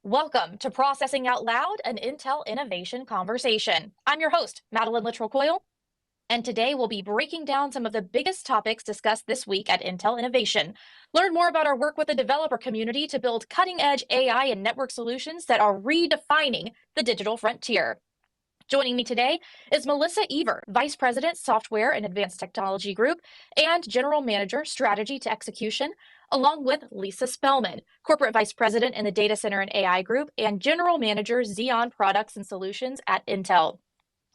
Welcome to Processing Out Loud, an Intel Innovation Conversation. I'm your host, Madeline Littrell, and today we'll be breaking down some of the biggest topics discussed this week at Intel Innovation. Learn more about our work with the developer community to build cutting-edge AI and network solutions that are redefining the digital frontier. Joining me today is Melissa Ever, Vice President, Software and Advanced Technology Group, and General Manager, Strategy to Execution, along with Lisa Spelman, Corporate Vice President in the Data Center and AI Group, and General Manager, Xeon Products and Solutions at Intel.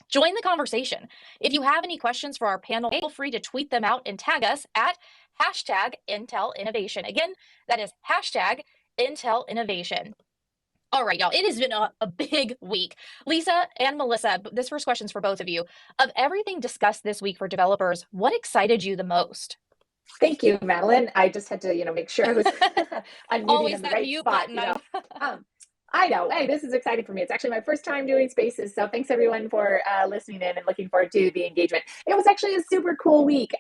Join the conversation. If you have any questions for our panel, feel free to tweet them out and tag us at hashtag Intel Innovation. Again, that is hashtag Intel Innovation. All right, y'all, it has been a big week. Lisa and Melissa, this first question is for both of you. Of everything discussed this week for developers, what excited you the most? Thank you, Madeline. I just had to, make sure I was unmuting Always in the that right mute spot. button. I know. Hey, this is exciting for me. It's actually my first time doing spaces. So thanks everyone for listening in and looking forward to the engagement. It was actually a super cool week.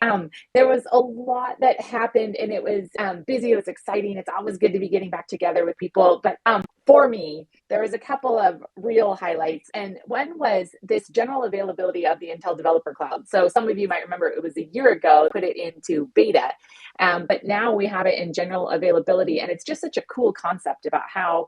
There was a lot that happened and it was busy. It was exciting. It's always good to be getting back together with people. But for me, there was a couple of real highlights. And one was this general availability of the Intel Developer Cloud. So some of you might remember it was a year ago, put it into beta. But now we have it in general availability. And it's just such a cool concept about how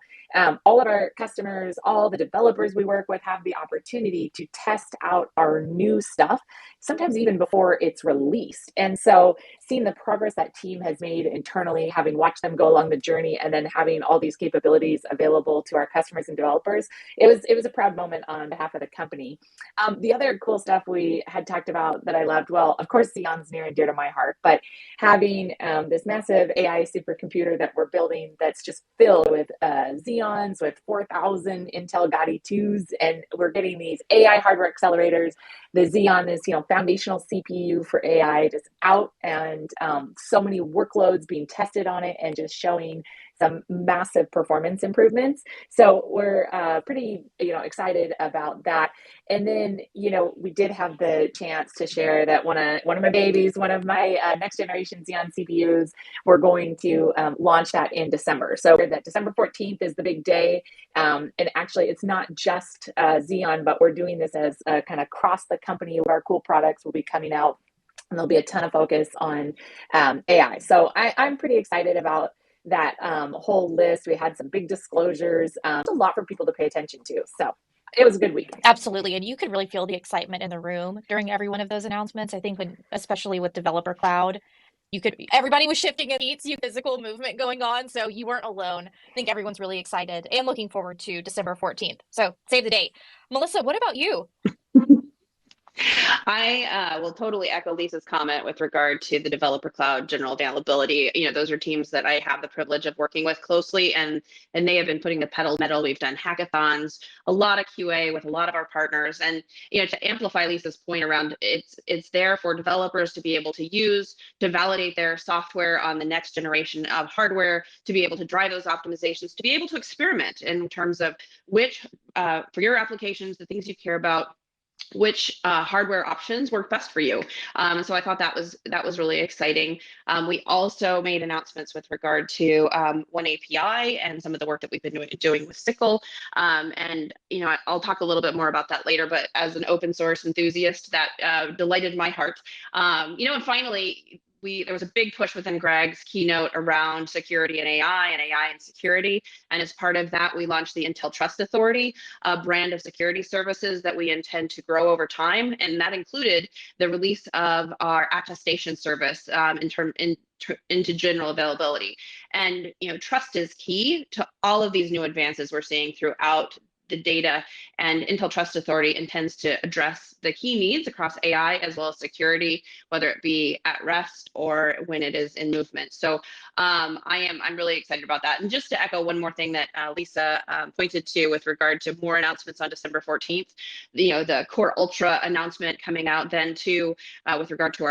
all of our customers, all the developers we work with have the opportunity to test out our new stuff, sometimes even before it's released. And so seeing the progress that team has made internally, having watched them go along the journey and then having all these capabilities available to our customers and developers, it was a proud moment on behalf of the company. The other cool stuff we had talked about that I loved, well, of course, Xeon's near and dear to my heart, but having this massive AI supercomputer that we're building that's just filled with Xeon with 4,000 Intel Gaudi 2s, and we're getting these AI hardware accelerators. The Xeon is, foundational CPU for AI, just out, and so many workloads being tested on it, and just showing some massive performance improvements. So we're pretty, excited about that. And then, we did have the chance to share that one of my babies, one of my next generation Xeon CPUs, we're going to launch that in December. So that December 14th is the big day. And actually, it's not just Xeon, but we're doing this as kind of across the company. Our cool products will be coming out, and there'll be a ton of focus on AI. So I'm pretty excited about that whole list. We had some big disclosures. It's a lot for people to pay attention to. So it was a good week. Absolutely. And you could really feel the excitement in the room during every one of those announcements. I think especially with Developer Cloud, everybody was shifting in seats, physical movement going on. So you weren't alone. I think everyone's really excited and looking forward to December 14th. So save the date. Melissa, what about you? I will totally echo Lisa's comment with regard to the Developer Cloud general availability. Those are teams that I have the privilege of working with closely, and they have been putting the pedal to the metal. We've done hackathons, a lot of QA with a lot of our partners, and to amplify Lisa's point around it's there for developers to be able to use to validate their software on the next generation of hardware, to be able to drive those optimizations, to be able to experiment in terms of which for your applications, the things you care about, which hardware options work best for you. So I thought that was really exciting. We also made announcements with regard to oneAPI and some of the work that we've been doing with SYCL. And I'll talk a little bit more about that later, but as an open source enthusiast, that delighted my heart. And finally, there was a big push within Greg's keynote around security and AI and security. And as part of that, we launched the Intel Trust Authority, a brand of security services that we intend to grow over time. And that included the release of our attestation service into general availability. And trust is key to all of these new advances we're seeing throughout the data, and Intel Trust Authority intends to address the key needs across AI as well as security, whether it be at rest or when it is in movement. So I'm really excited about that. And just to echo one more thing that Lisa pointed to with regard to more announcements on December 14th, the Core Ultra announcement coming out then too, with regard to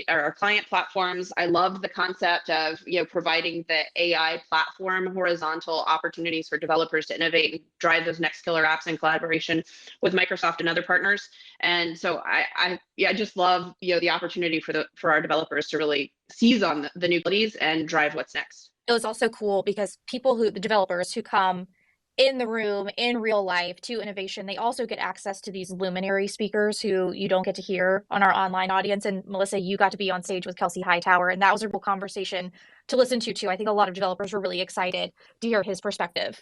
our client platforms. I love the concept of providing the AI platform horizontal opportunities for developers to innovate and drive those next killer apps in collaboration with Microsoft and other partners. And so I just love the opportunity for our developers to really seize on the new abilities and drive what's next. It was also cool because the developers who come in the room in real life to innovation, they also get access to these luminary speakers who you don't get to hear on our online audience. And Melissa, you got to be on stage with Kelsey Hightower, and that was a real conversation to listen to too. I think a lot of developers were really excited to hear his perspective.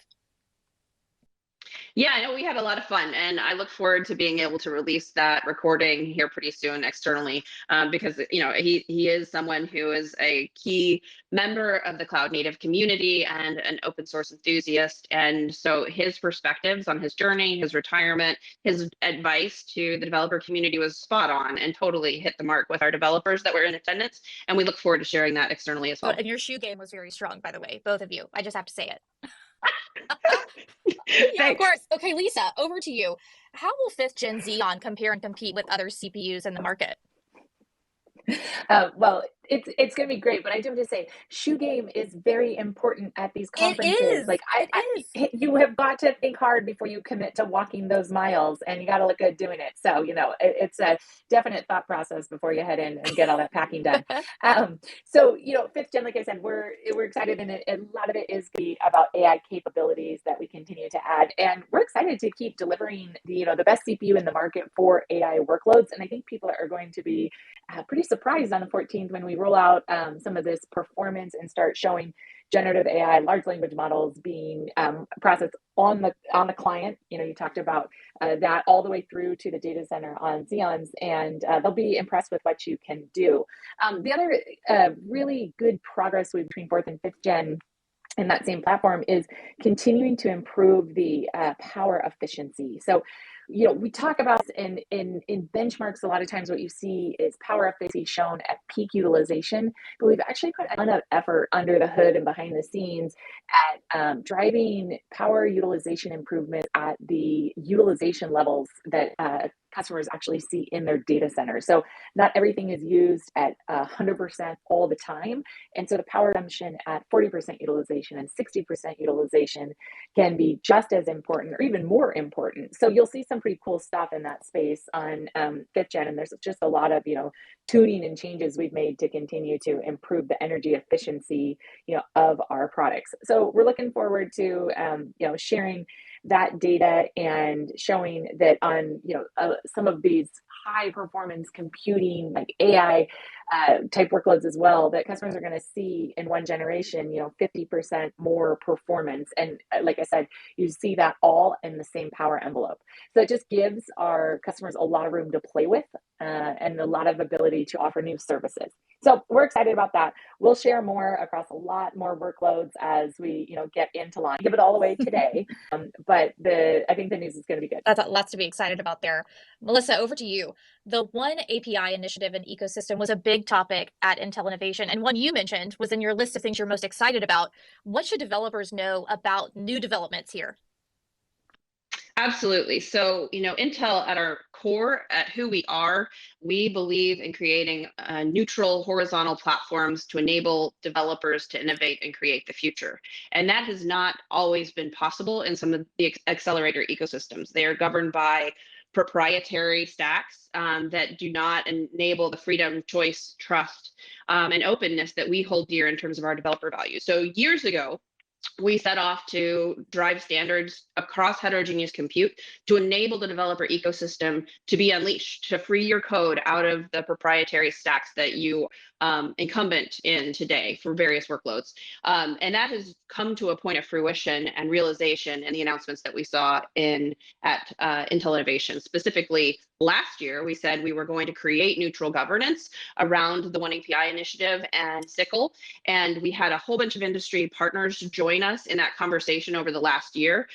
Yeah, I know we had a lot of fun, and I look forward to being able to release that recording here pretty soon externally, because he is someone who is a key member of the cloud native community and an open source enthusiast, and so his perspectives on his journey, his retirement, his advice to the developer community was spot on and totally hit the mark with our developers that were in attendance, and we look forward to sharing that externally as well. And your shoe game was very strong, by the way, both of you. I just have to say it. Yeah, of course. Okay, Lisa, over to you. How will 5th gen Xeon compare and compete with other CPUs in the market? Well, it's going to be great, but I do have to say, shoe game is very important at these conferences. It is. Like you have got to think hard before you commit to walking those miles, and you got to look good doing it. So it's a definite thought process before you head in and get all that packing done. So 5th gen, like I said, we're excited, and a lot of it is about AI capabilities that we continue to add, and we're excited to keep delivering the best CPU in the market for AI workloads. And I think people are going to be pretty surprised on the 14th when we roll out some of this performance and start showing generative AI, large language models being processed on the client. You talked about that all the way through to the data center on Xeons, and they'll be impressed with what you can do. The other really good progress between 4th and 5th gen in that same platform is continuing to improve the power efficiency. So, we talk about in benchmarks, a lot of times what you see is power efficiency shown at peak utilization, but we've actually put a ton of effort under the hood and behind the scenes at driving power utilization improvement at the utilization levels that customers actually see in their data center. So not everything is used at 100% all the time. And so the power consumption at 40% utilization and 60% utilization can be just as important or even more important. So you'll see some pretty cool stuff in that space on 5th gen. And there's just a lot of, tuning and changes we've made to continue to improve the energy efficiency, of our products. So we're looking forward to, sharing that data and showing that on some of these high performance computing like AI type workloads as well, that customers are going to see in one generation 50% more performance. And like I said, you see that all in the same power envelope. So it just gives our customers a lot of room to play with and a lot of ability to offer new services. So we're excited about that. We'll share more across a lot more workloads as we get into launch. Give it all away today, but I think the news is going to be good. That's lots to be excited about there. Melissa, over to you. The oneAPI initiative and ecosystem was a big topic at Intel Innovation, and one you mentioned was in your list of things you're most excited about. What should developers know about new developments here? Absolutely. So, Intel at our core, at who we are, we believe in creating neutral horizontal platforms to enable developers to innovate and create the future. And that has not always been possible in some of the accelerator ecosystems. They are governed by proprietary stacks that do not enable the freedom, choice, trust, and openness that we hold dear in terms of our developer value. So years ago, we set off to drive standards across heterogeneous compute to enable the developer ecosystem to be unleashed, to free your code out of the proprietary stacks that you incumbent in today for various workloads. And that has come to a point of fruition and realization in the announcements that we saw at Intel Innovation. Specifically, last year, we said we were going to create neutral governance around the oneAPI initiative and SYCL. And we had a whole bunch of industry partners join us in that conversation over the last year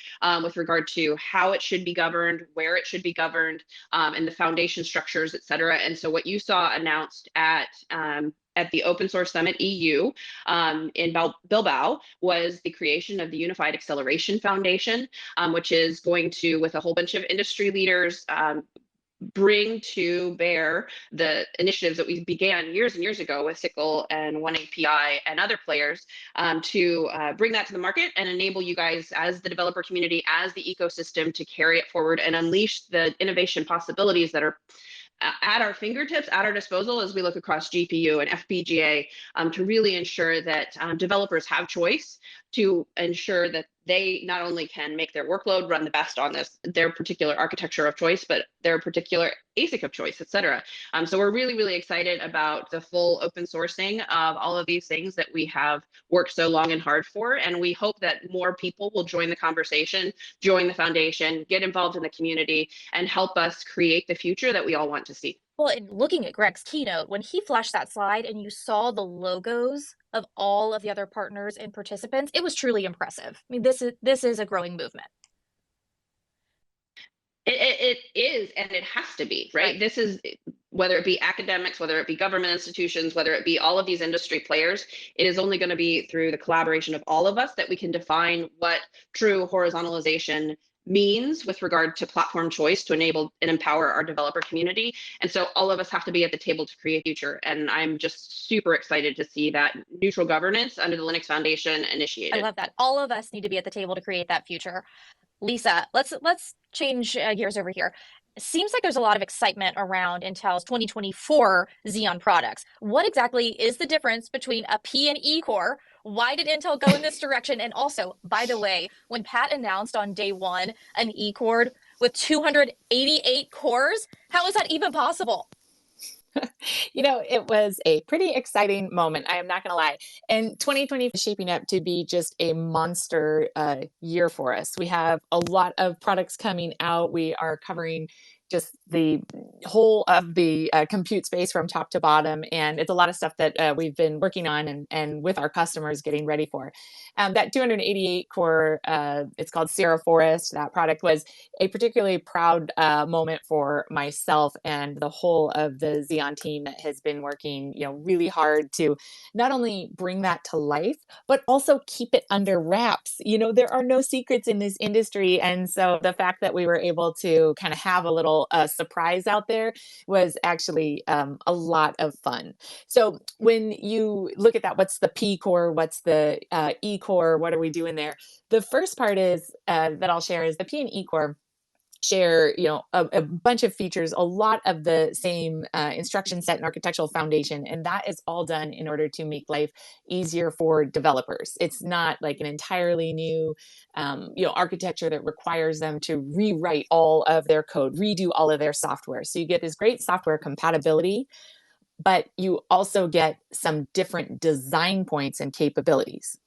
with regard to how it should be governed, where it should be governed, and the foundation structures, et cetera. And so what you saw announced at the Open Source Summit EU in Bilbao was the creation of the Unified Acceleration Foundation, which is going to, with a whole bunch of industry leaders, bring to bear the initiatives that we began years and years ago with SYCL and oneAPI and other players to bring that to the market and enable you guys as the developer community, as the ecosystem, to carry it forward and unleash the innovation possibilities that are at our fingertips, at our disposal as we look across GPU and FPGA to really ensure that developers have choice, to ensure that they not only can make their workload run the best on their particular architecture of choice, but their particular ASIC of choice, et cetera. So we're really, really excited about the full open sourcing of all of these things that we have worked so long and hard for. And we hope that more people will join the conversation, join the foundation, get involved in the community, and help us create the future that we all want to see. Well, and looking at Greg's keynote, when he flashed that slide and you saw the logos of all of the other partners and participants, it was truly impressive. I mean, this is a growing movement. It is, and it has to be, right? This is, whether it be academics, whether it be government institutions, whether it be all of these industry players, it is only going to be through the collaboration of all of us that we can define what true horizontalization means with regard to platform choice to enable and empower our developer community. And so all of us have to be at the table to create future. And I'm just super excited to see that neutral governance under the Linux Foundation initiated. I love that. All of us need to be at the table to create that future. Lisa, let's change gears over here. It seems like there's a lot of excitement around Intel's 2024 Xeon products. What exactly is the difference between a P and E core? Why did Intel go in this direction? And also, by the way, when Pat announced on day one an E core with 288 cores, how is that even possible? It was a pretty exciting moment. I am not going to lie. And 2020 is shaping up to be just a monster year for us. We have a lot of products coming out. We are covering just the whole of the compute space from top to bottom. And it's a lot of stuff that we've been working on and with our customers getting ready for. That 288 core, it's called Sierra Forest. That product was a particularly proud moment for myself and the whole of the Xeon team that has been working, really hard to not only bring that to life, but also keep it under wraps. There are no secrets in this industry. And so the fact that we were able to kind of have a little surprise out there was actually a lot of fun. So when you look at that, what's the P core? What's the E core? What are we doing there? The first part is that I'll share is the P and E core share, a bunch of features, a lot of the same instruction set and architectural foundation. And that is all done in order to make life easier for developers. It's not like an entirely new, architecture that requires them to rewrite all of their code, redo all of their software. So you get this great software compatibility, but you also get some different design points and capabilities.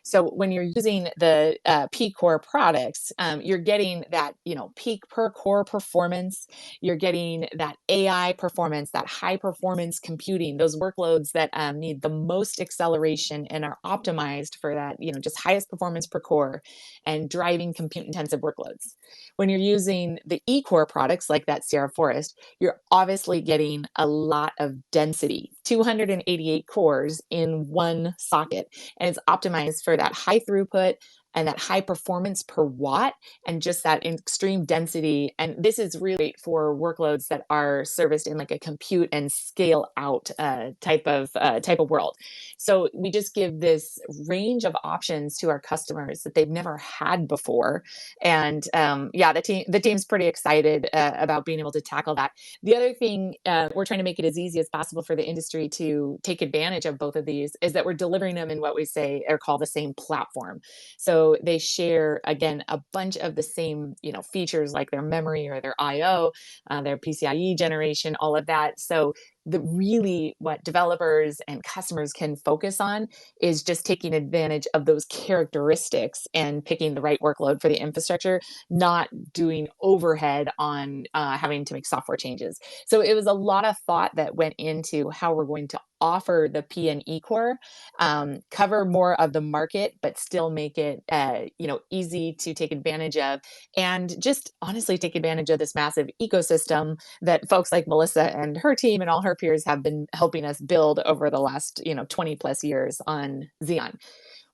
So when you're using the P core products, you're getting that, peak per core performance. You're getting that AI performance, that high performance computing, those workloads that need the most acceleration and are optimized for that, just highest performance per core and driving compute intensive workloads. When you're using the E core products like that Sierra Forest, you're obviously getting a lot of density, 288 cores in one socket, and it's optimized for that high throughput and that high performance per watt and just that extreme density. And this is really for workloads that are serviced in like a compute and scale out type of world. So we just give this range of options to our customers that they've never had before. And the team's pretty excited about being able to tackle that. The other thing, we're trying to make it as easy as possible for the industry to take advantage of both of these is that we're delivering them in what we say or call the same platform. So they share, again, a bunch of the same, features like their memory or their IO, their PCIe generation, all of that. So what developers and customers can focus on is just taking advantage of those characteristics and picking the right workload for the infrastructure, not doing overhead on having to make software changes. So it was a lot of thought that went into how we're going to offer the P and E core, cover more of the market, but still make it, easy to take advantage of, and just honestly take advantage of this massive ecosystem that folks like Melissa and her team and all her peers have been helping us build over the last, 20 plus years on Xeon.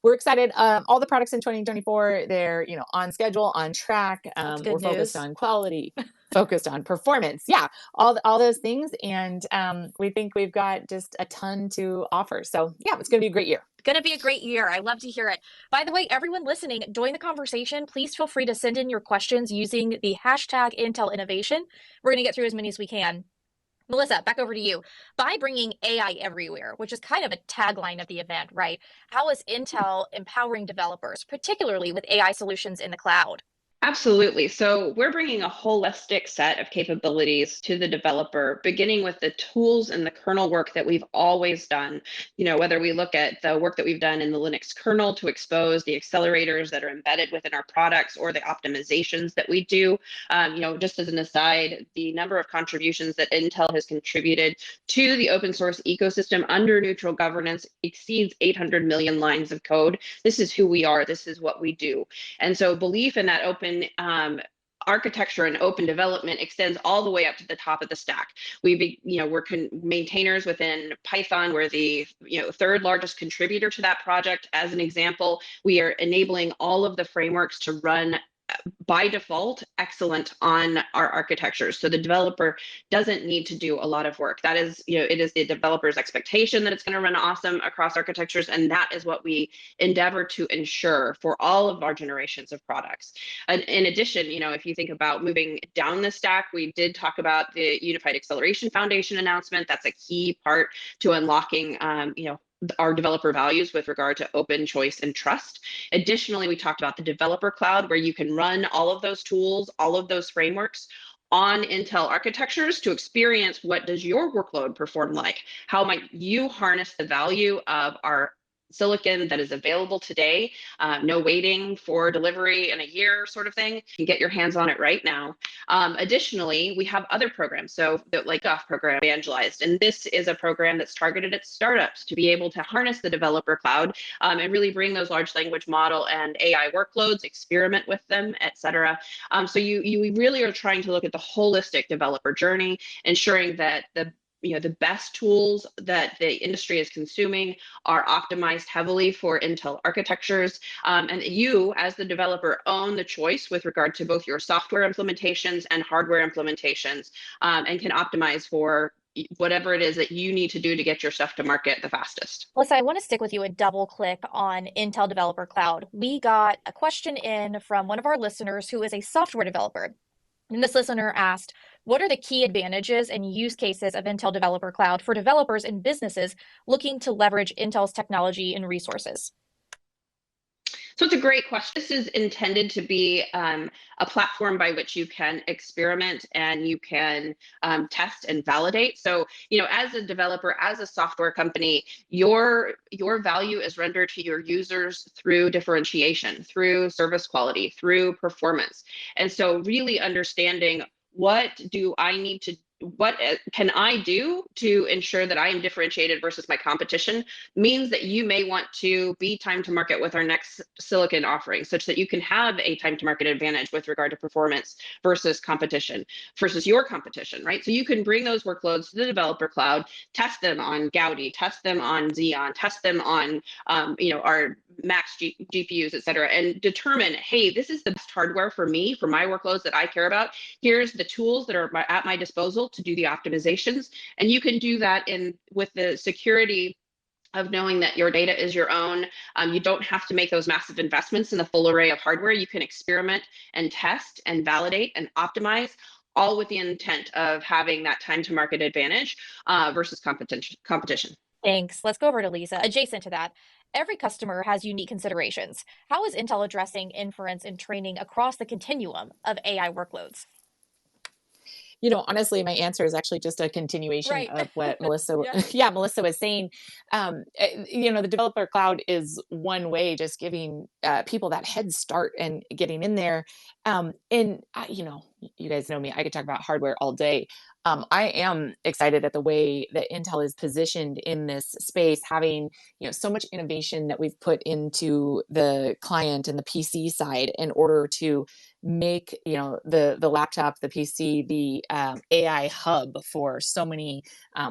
We're excited. All the products in 2024, they're, on schedule, on track. We're focused on quality, focused on performance. Yeah, all those things. And we think we've got just a ton to offer. So yeah, it's going to be a great year. Going to be a great year. I love to hear it. By the way, everyone listening, join the conversation. Please feel free to send in your questions using the hashtag Intel Innovation. We're going to get through as many as we can. Melissa, back over to you. By bringing AI everywhere, which is kind of a tagline of the event, right? How is Intel empowering developers, particularly with AI solutions in the cloud? Absolutely. So we're bringing a holistic set of capabilities to the developer, beginning with the tools and the kernel work that we've always done. Whether we look at the work that we've done in the Linux kernel to expose the accelerators that are embedded within our products or the optimizations that we do. Just as an aside, the number of contributions that Intel has contributed to the open source ecosystem under neutral governance exceeds 800 million lines of code. This is who we are. This is what we do. And so belief in that open architecture and open development extends all the way up to the top of the stack. We're maintainers within Python. We're the third largest contributor to that project. As an example, we are enabling all of the frameworks to run by default excellent on our architectures. So the developer doesn't need to do a lot of work. That is, it is the developer's expectation that it's going to run awesome across architectures. And that is what we endeavor to ensure for all of our generations of products. And in addition, if you think about moving down the stack, we did talk about the Unified Acceleration Foundation announcement. That's a key part to unlocking, our developer values with regard to open, choice, and trust. Additionally, we talked about the developer cloud, where you can run all of those tools, all of those frameworks on Intel architectures to experience what does your workload perform like? How might you harness the value of our silicon that is available today, no waiting for delivery in a year sort of thing. You can get your hands on it right now. Additionally, we have other programs. So the Lakeoff program evangelized, and this is a program that's targeted at startups to be able to harness the developer cloud and really bring those large language model and AI workloads, experiment with them, et cetera. So you really are trying to look at the holistic developer journey, ensuring that the best tools that the industry is consuming are optimized heavily for Intel architectures. And you, as the developer, own the choice with regard to both your software implementations and hardware implementations, and can optimize for whatever it is that you need to do to get your stuff to market the fastest. Melissa, I want to stick with you and double click on Intel Developer Cloud. We got a question in from one of our listeners who is a software developer. And this listener asked, what are the key advantages and use cases of Intel Developer Cloud for developers and businesses looking to leverage Intel's technology and resources? So it's a great question. This is intended to be a platform by which you can experiment and you can test and validate. So, as a developer, as a software company, your value is rendered to your users through differentiation, through service quality, through performance. And so really understanding what can I do to ensure that I am differentiated versus my competition means that you may want to be time to market with our next silicon offering, such that you can have a time to market advantage with regard to performance versus your competition, right? So you can bring those workloads to the developer cloud, test them on Gaudi, test them on Xeon, test them on our max GPUs, et cetera, and determine, hey, this is the best hardware for me, for my workloads that I care about. Here's the tools that are at my disposal to do the optimizations. And you can do that with the security of knowing that your data is your own. You don't have to make those massive investments in the full array of hardware. You can experiment and test and validate and optimize, all with the intent of having that time to market advantage versus competition. Thanks. Let's go over to Lisa. Adjacent to that, every customer has unique considerations. How is Intel addressing inference and training across the continuum of AI workloads? Honestly, my answer is actually just a continuation Right. of what Melissa, Yeah. Melissa was saying. The developer cloud is one way, just giving people that head start and getting in there. You guys know me, I could talk about hardware all day. I am excited at the way that Intel is positioned in this space, having so much innovation that we've put into the client and the PC side in order to make the laptop, the PC, the AI hub for so many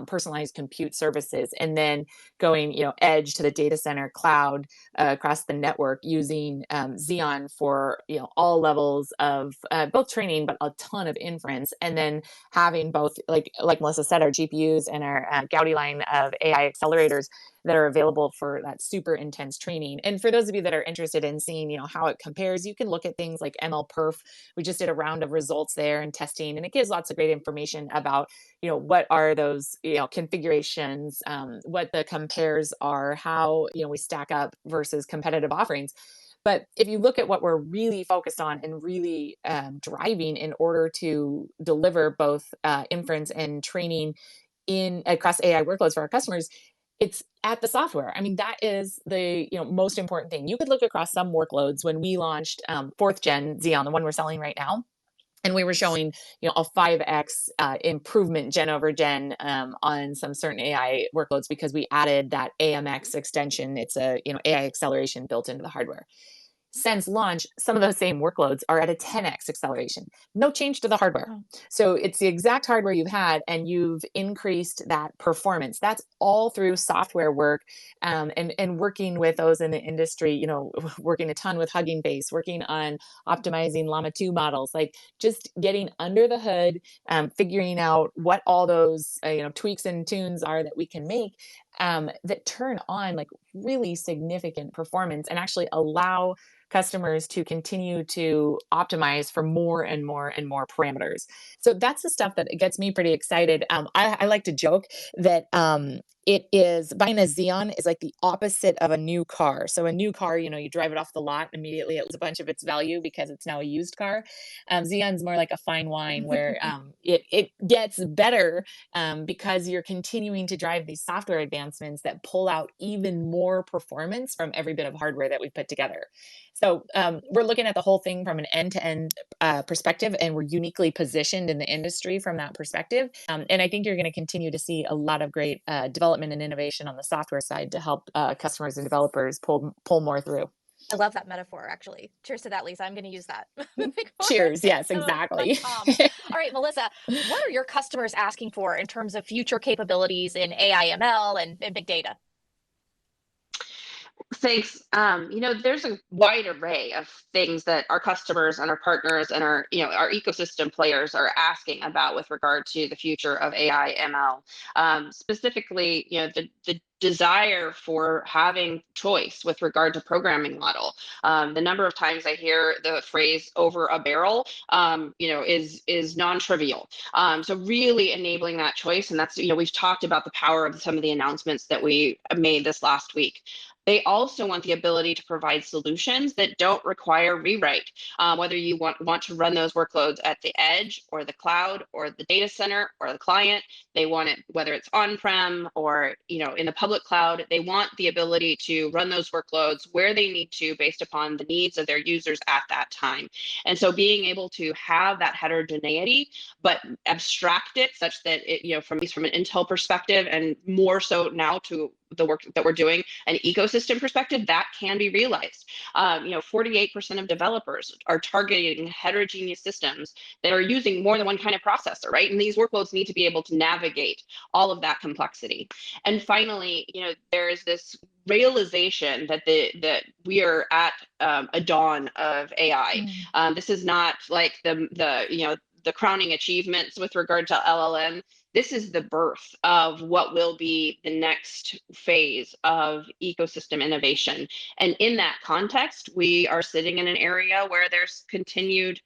personalized compute services, and then going edge to the data center, cloud, across the network, using Xeon for all levels of both training but out a ton of inference, and then having both, like Melissa said, our GPUs and our Gaudi line of AI accelerators that are available for that super intense training. And for those of you that are interested in seeing, how it compares, you can look at things like MLPerf. We just did a round of results there and testing, and it gives lots of great information about, what are those, configurations, what the compares are, how, we stack up versus competitive offerings. But if you look at what we're really focused on and really driving in order to deliver both inference and training across AI workloads for our customers, it's at the software. I mean, that is the most important thing. You could look across some workloads. When we launched 4th gen Xeon, the one we're selling right now, and we were showing a 5x improvement gen over gen on some certain AI workloads because we added that AMX extension. It's a AI acceleration built into the hardware. Since launch, some of those same workloads are at a 10x acceleration. No change to the hardware. So it's the exact hardware you've had, and you've increased that performance. That's all through software work and working with those in the industry, working a ton with Hugging Face, working on optimizing Llama 2 models, like just getting under the hood, figuring out what all those tweaks and tunes are that we can make that turn on like really significant performance and actually allow customers to continue to optimize for more and more and more parameters. So that's the stuff that gets me pretty excited. I like to joke that it is buying a Xeon is like the opposite of a new car. So a new car, you drive it off the lot, immediately it loses a bunch of its value because it's now a used car. Xeon's more like a fine wine where it gets better because you're continuing to drive these software advancements that pull out even more performance from every bit of hardware that we put together. So we're looking at the whole thing from an end-to-end perspective, and we're uniquely positioned in the industry from that perspective. And I think you're going to continue to see a lot of great development and innovation on the software side to help customers and developers pull more through. I love that metaphor, actually. Cheers to that, Lisa. I'm going to use that. Cheers. Yes, exactly. All right, Melissa, what are your customers asking for in terms of future capabilities in AI, ML, and big data? Thanks. There's a wide array of things that our customers and our partners and our ecosystem players are asking about with regard to the future of AI ML. Specifically, the desire for having choice with regard to programming model. The number of times I hear the phrase "over a barrel," is non-trivial. So really enabling that choice, and that's we've talked about the power of some of the announcements that we made this last week. They also want the ability to provide solutions that don't require rewrite, whether you want to run those workloads at the edge or the cloud or the data center or the client. They want it, whether it's on-prem or in the public cloud, they want the ability to run those workloads where they need to based upon the needs of their users at that time. And so being able to have that heterogeneity, but abstract it such that it, from an Intel perspective, and more so now to the work that we're doing, an ecosystem perspective, that can be realized. 48% of developers are targeting heterogeneous systems that are using more than one kind of processor, right? And these workloads need to be able to navigate all of that complexity. And finally, there is this realization that we are at a dawn of AI. This is not like the crowning achievements with regard to LLM. This is the birth of what will be the next phase of ecosystem innovation. And in that context, we are sitting in an area where there's continued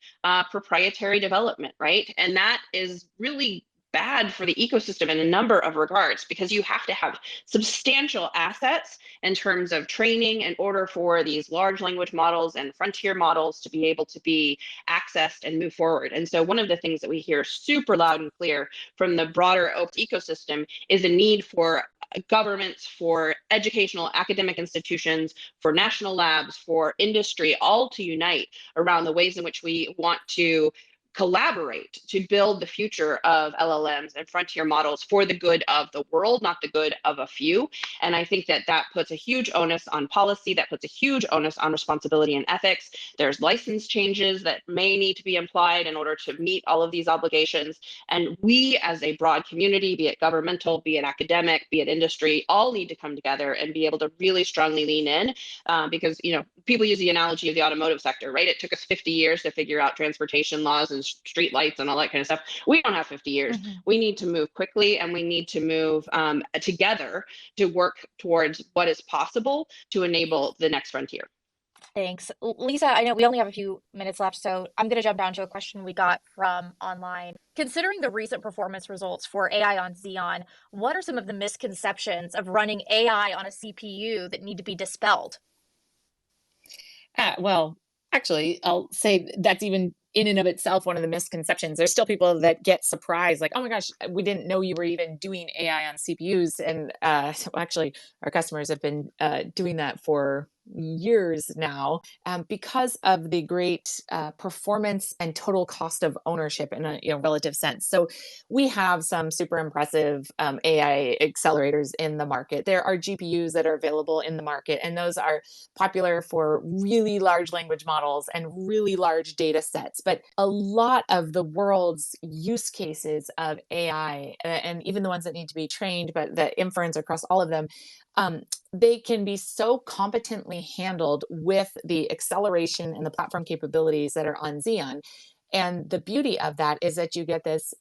proprietary development, right? And that is really bad for the ecosystem in a number of regards, because you have to have substantial assets in terms of training in order for these large language models and frontier models to be able to be accessed and move forward. And so one of the things that we hear super loud and clear from the broader open ecosystem is a need for governments, for educational academic institutions, for national labs, for industry, all to unite around the ways in which we want to collaborate to build the future of LLMs and frontier models for the good of the world, not the good of a few. And I think that puts a huge onus on policy, that puts a huge onus on responsibility and ethics. There's license changes that may need to be applied in order to meet all of these obligations. And we as a broad community, be it governmental, be it academic, be it industry, all need to come together and be able to really strongly lean in because, people use the analogy of the automotive sector, right? It took us 50 years to figure out transportation laws and and street lights and all that kind of stuff. We don't have 50 years. We need to move quickly, and we need to move together to work towards what is possible to enable the next frontier. Thanks. Lisa, I know we only have a few minutes left, so I'm going to jump down to a question we got from online. Considering the recent performance results for AI on Xeon, what are some of the misconceptions of running AI on a CPU that need to be dispelled? Well, actually, I'll say that's even in and of itself one of the misconceptions. There's still people that get surprised, like, oh my gosh, we didn't know you were even doing AI on CPUs. And so actually, our customers have been doing that for years now because of the great performance and total cost of ownership in a relative sense. So we have some super impressive AI accelerators in the market. There are GPUs that are available in the market, and those are popular for really large language models and really large data sets. But a lot of the world's use cases of AI, and even the ones that need to be trained, but the inference across all of them, they can be so competently handled with the acceleration and the platform capabilities that are on Xeon. And the beauty of that is that you get this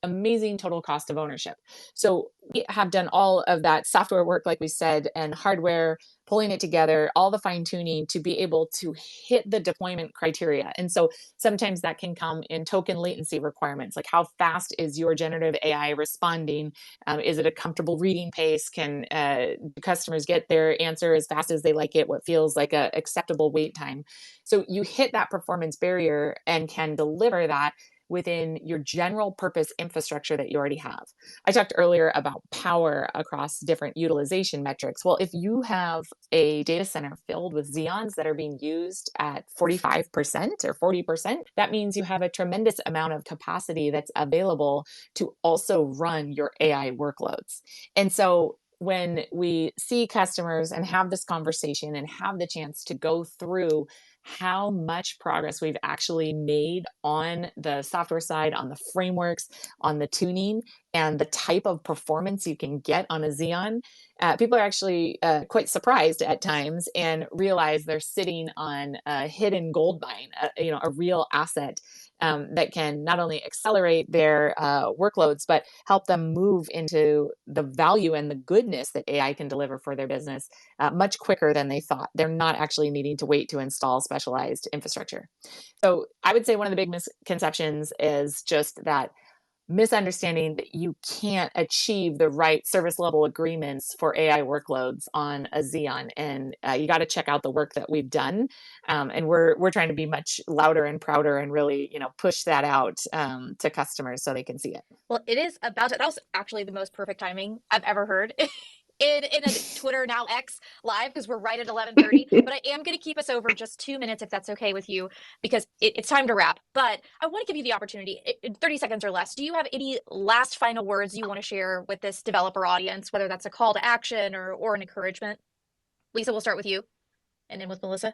amazing total cost of ownership. So we have done all of that software work, like we said, and hardware, pulling it together, all the fine tuning to be able to hit the deployment criteria. And so sometimes that can come in token latency requirements, like how fast is your generative AI responding? Is it a comfortable reading pace? Can customers get their answer as fast as they like it? What feels like a acceptable wait time? So you hit that performance barrier and can deliver that within your general purpose infrastructure that you already have. I talked earlier about power across different utilization metrics. Well, if you have a data center filled with Xeons that are being used at 45% or 40%, that means you have a tremendous amount of capacity that's available to also run your AI workloads. And so when we see customers and have this conversation and have the chance to go through how much progress we've actually made on the software side, on the frameworks, on the tuning, and the type of performance you can get on a Xeon, people are actually quite surprised at times and realize they're sitting on a hidden gold mine, a real asset that can not only accelerate their workloads, but help them move into the value and the goodness that AI can deliver for their business much quicker than they thought. They're not actually needing to wait to install specialized infrastructure. So I would say one of the big misconceptions is just that misunderstanding that you can't achieve the right service level agreements for AI workloads on a Xeon, and you got to check out the work that we've done, and we're trying to be much louder and prouder and really push that out to customers so they can see it. Well, it is about to, that was actually the most perfect timing I've ever heard in a Twitter, now X, live, because we're right at 11:30. But I am going to keep us over just 2 minutes, if that's okay with you, because it's time to wrap. But I want to give you the opportunity, in 30 seconds or less. Do you have any last final words you want to share with this developer audience, whether that's a call to action or an encouragement? Lisa, we'll start with you, and then with Melissa.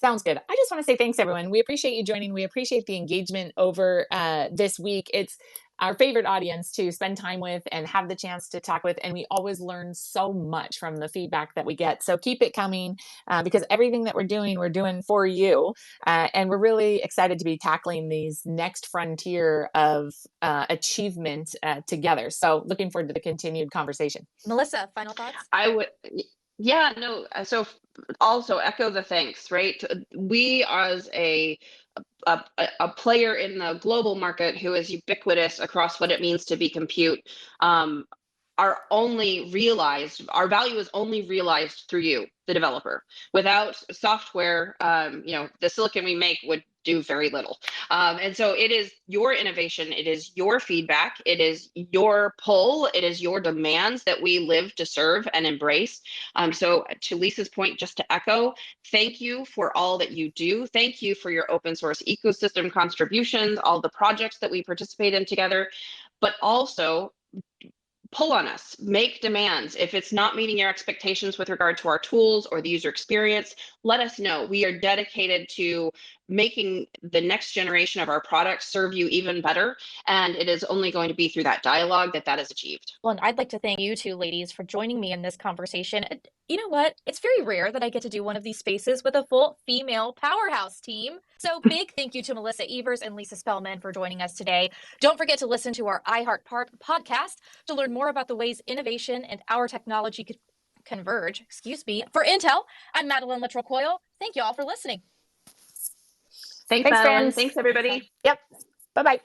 Sounds good. I just want to say thanks, everyone. We appreciate you joining. We appreciate the engagement over this week. It's our favorite audience to spend time with and have the chance to talk with. And we always learn so much from the feedback that we get. So keep it coming because everything that we're doing for you. And we're really excited to be tackling these next frontier of achievement together. So looking forward to the continued conversation. Melissa, final thoughts? Yeah, no. So also echo the thanks, right? We as a player in the global market who is ubiquitous across what it means to be compute, our value is only realized through you, the developer. Without software, the silicon we make would do very little. And so it is your innovation, it is your feedback, it is your pull, it is your demands that we live to serve and embrace. So to Lisa's point, just to echo, thank you for all that you do. Thank you for your open source ecosystem contributions, all the projects that we participate in together, but also pull on us, make demands. If it's not meeting your expectations with regard to our tools or the user experience, let us know. We are dedicated to making the next generation of our products serve you even better. And it is only going to be through that dialogue that that is achieved. Well, and I'd like to thank you two ladies for joining me in this conversation. You know what? It's very rare that I get to do one of these spaces with a full female powerhouse team. So big thank you to Melissa Evers and Lisa Spelman for joining us today. Don't forget to listen to our podcast to learn more about the ways innovation and our technology could converge. For Intel, I'm Madeline Littrell Coyle. Thank you all for listening. Thanks, Thanks, Madeline. friends. Thanks, everybody. Yep. Bye-bye.